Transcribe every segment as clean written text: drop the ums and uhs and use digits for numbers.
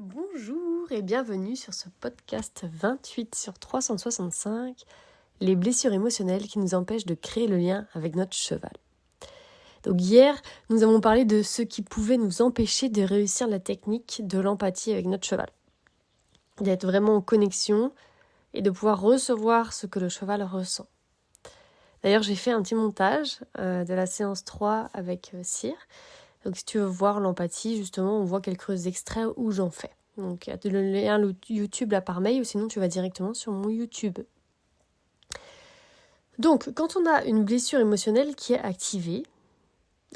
Bonjour et bienvenue sur ce podcast 28 sur 365, les blessures émotionnelles qui nous empêchent de créer le lien avec notre cheval. Donc hier, nous avons parlé de ce qui pouvait nous empêcher de réussir la technique de l'empathie avec notre cheval. D'être vraiment en connexion et de pouvoir recevoir ce que le cheval ressent. D'ailleurs, j'ai fait un petit montage de la séance 3 avec Cyr. Donc si tu veux voir l'empathie, justement, on voit quelques extraits où j'en fais. Donc il y a le lien YouTube là par mail ou sinon tu vas directement sur mon YouTube. Donc quand on a une blessure émotionnelle qui est activée,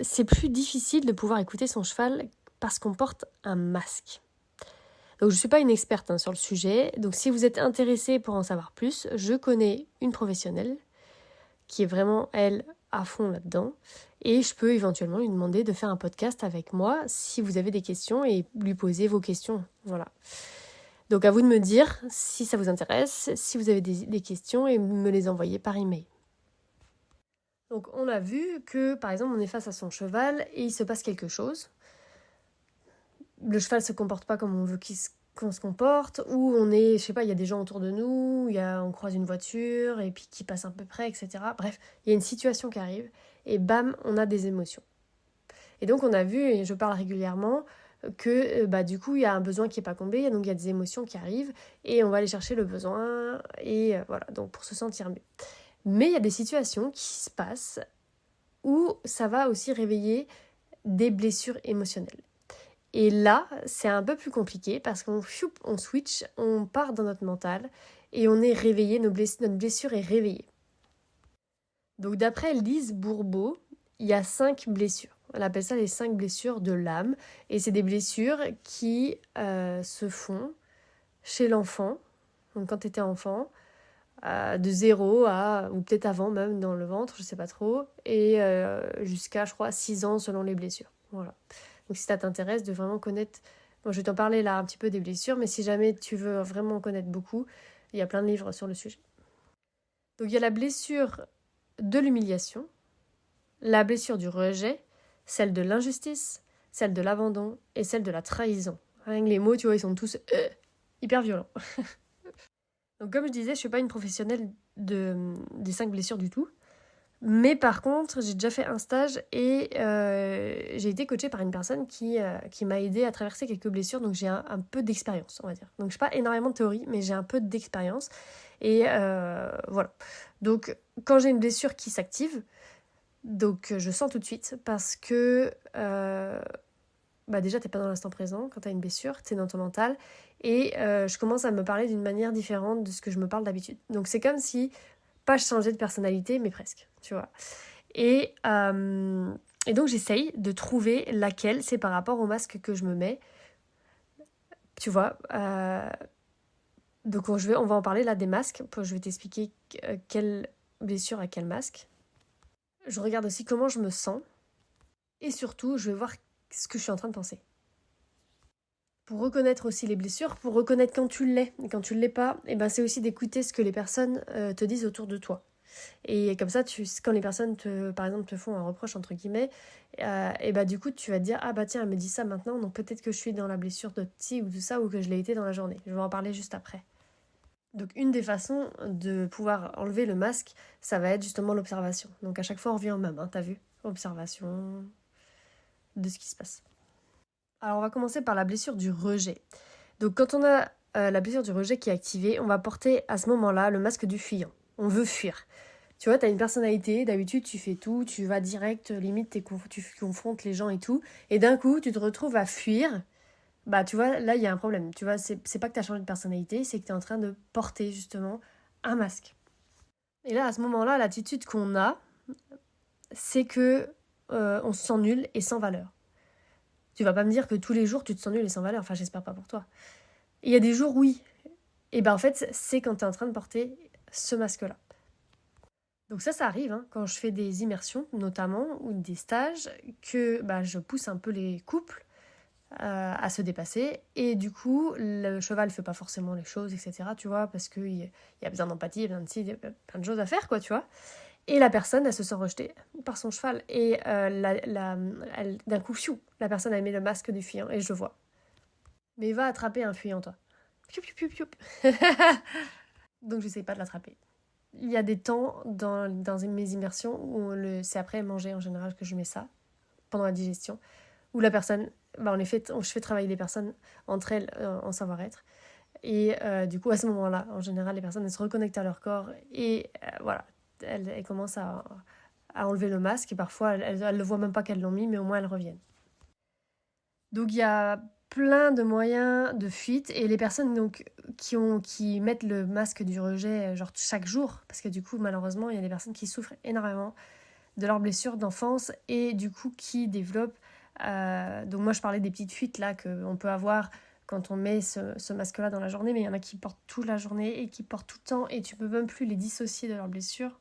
c'est plus difficile de pouvoir écouter son cheval parce qu'on porte un masque. Donc je ne suis pas une experte sur le sujet, donc si vous êtes intéressé pour en savoir plus, je connais une professionnelle qui est vraiment, elle, à fond là-dedans. Et je peux éventuellement lui demander de faire un podcast avec moi si vous avez des questions et lui poser vos questions. Voilà. Donc à vous de me dire si ça vous intéresse, si vous avez des questions et me les envoyer par email. Donc on a vu que par exemple on est face à son cheval et il se passe quelque chose. Le cheval se comporte pas comme on veut qu'on se comporte, ou on est, je sais pas, il y a des gens autour de nous, on croise une voiture et puis qui passe un peu près, etc. Bref, il y a une situation qui arrive et bam, on a des émotions. Et donc on a vu, et je parle régulièrement, que du coup il y a un besoin qui n'est pas comblé, donc il y a des émotions qui arrivent et on va aller chercher le besoin et voilà, donc pour se sentir mieux. Mais il y a des situations qui se passent où ça va aussi réveiller des blessures émotionnelles. Et là, c'est un peu plus compliqué parce qu'on switch, on part dans notre mental et on est réveillé, notre blessure est réveillée. Donc d'après Lise Bourbeau, il y a 5 blessures. Elle appelle ça les 5 blessures de l'âme. Et c'est des blessures qui se font chez l'enfant, donc quand tu étais enfant, de 0 à, ou peut-être avant même, dans le ventre, je sais pas trop, et jusqu'à, je crois, 6 ans selon les blessures. Voilà. Donc si ça t'intéresse de vraiment connaître, bon, je vais t'en parler là un petit peu des blessures, mais si jamais tu veux vraiment en connaître beaucoup, il y a plein de livres sur le sujet. Donc il y a la blessure de l'humiliation, la blessure du rejet, celle de l'injustice, celle de l'abandon et celle de la trahison. Rien que les mots, tu vois, ils sont tous hyper violents. Donc comme je disais, je ne suis pas une professionnelle des 5 blessures du tout. Mais par contre, j'ai déjà fait un stage et j'ai été coachée par une personne qui m'a aidée à traverser quelques blessures. Donc j'ai un peu d'expérience, on va dire. Donc je n'ai pas énormément de théorie, mais j'ai un peu d'expérience. Et voilà. Donc quand j'ai une blessure qui s'active, donc je sens tout de suite parce que déjà t'es pas dans l'instant présent quand t'as une blessure, t'es dans ton mental. Et je commence à me parler d'une manière différente de ce que je me parle d'habitude. Donc c'est comme si... pas changer de personnalité, mais presque, tu vois. Et donc j'essaye de trouver laquelle c'est par rapport au masque que je me mets, tu vois. Donc on va en parler là des masques, je vais t'expliquer quelle blessure à quel masque. Je regarde aussi comment je me sens, et surtout je vais voir ce que je suis en train de penser. Pour reconnaître aussi les blessures, pour reconnaître quand tu l'es et quand tu ne l'es pas, et c'est aussi d'écouter ce que les personnes te disent autour de toi. Et comme ça, quand les personnes, par exemple, te font un reproche, entre guillemets, du coup, tu vas te dire, ah bah tiens, elle me dit ça maintenant, donc peut-être que je suis dans la blessure de ci ou de ça, ou que je l'ai été dans la journée. Je vais en parler juste après. Donc une des façons de pouvoir enlever le masque, ça va être justement l'observation. Donc à chaque fois, on revient au même, t'as vu ? Observation de ce qui se passe. Alors on va commencer par la blessure du rejet. Donc quand on a la blessure du rejet qui est activée, on va porter à ce moment-là le masque du fuyant. On veut fuir. Tu vois, t'as une personnalité, d'habitude tu fais tout, tu vas direct, limite tu confrontes les gens et tout, et d'un coup tu te retrouves à fuir, tu vois, là il y a un problème. Tu vois, c'est pas que t'as changé de personnalité, c'est que t'es en train de porter justement un masque. Et là, à ce moment-là, l'attitude qu'on a, c'est que on se sent nul et sans valeur. Tu vas pas me dire que tous les jours tu te sens nul et sans valeur, enfin j'espère pas pour toi. Et il y a des jours, oui. Et en fait, c'est quand t'es en train de porter ce masque-là. Donc ça arrive quand je fais des immersions notamment ou des stages que je pousse un peu les couples à se dépasser et du coup le cheval fait pas forcément les choses, etc., tu vois, parce qu'il y a besoin d'empathie, il y a plein de choses à faire, quoi, tu vois. Et la personne, elle se sent rejetée par son cheval et d'un coup, la personne, elle met le masque du fuyant et je le vois. mais va attraper un fuit en toi. Pioup, pioup, pioup, pioup. Donc j'essaie pas de l'attraper. Il y a des temps dans mes immersions où c'est après manger en général que je mets ça, pendant la digestion, où la personne, en effet, je fais travailler les personnes entre elles en savoir-être. Et du coup, à ce moment-là, en général, les personnes elles se reconnectent à leur corps et voilà, elles commencent à enlever le masque et parfois elles ne voient même pas qu'elles l'ont mis, mais au moins elles reviennent. Donc il y a plein de moyens de fuite et les personnes donc, qui mettent le masque du rejet genre chaque jour, parce que du coup malheureusement il y a des personnes qui souffrent énormément de leurs blessures d'enfance et du coup qui développent, donc moi je parlais des petites fuites là qu'on peut avoir quand on met ce masque-là dans la journée, mais il y en a qui portent toute la journée et qui portent tout le temps et tu peux même plus les dissocier de leurs blessures.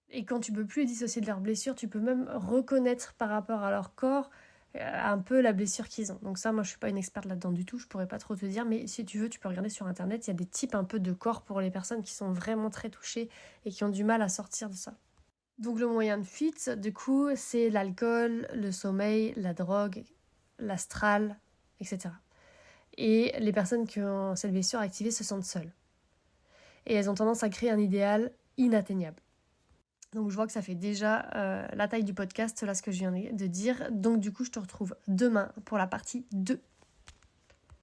Et quand tu peux plus les dissocier de leurs blessures, tu peux même reconnaître par rapport à leur corps un peu la blessure qu'ils ont. Donc ça, moi je suis pas une experte là-dedans du tout, je pourrais pas trop te dire, mais si tu veux, tu peux regarder sur internet, il y a des types un peu de corps pour les personnes qui sont vraiment très touchées et qui ont du mal à sortir de ça. Donc le moyen de fuite, du coup, c'est l'alcool, le sommeil, la drogue, l'astral, etc. Et les personnes qui ont cette blessure activée se sentent seules. Et elles ont tendance à créer un idéal inatteignable. Donc je vois que ça fait déjà la taille du podcast, là ce que je viens de dire. Donc du coup je te retrouve demain pour la partie 2.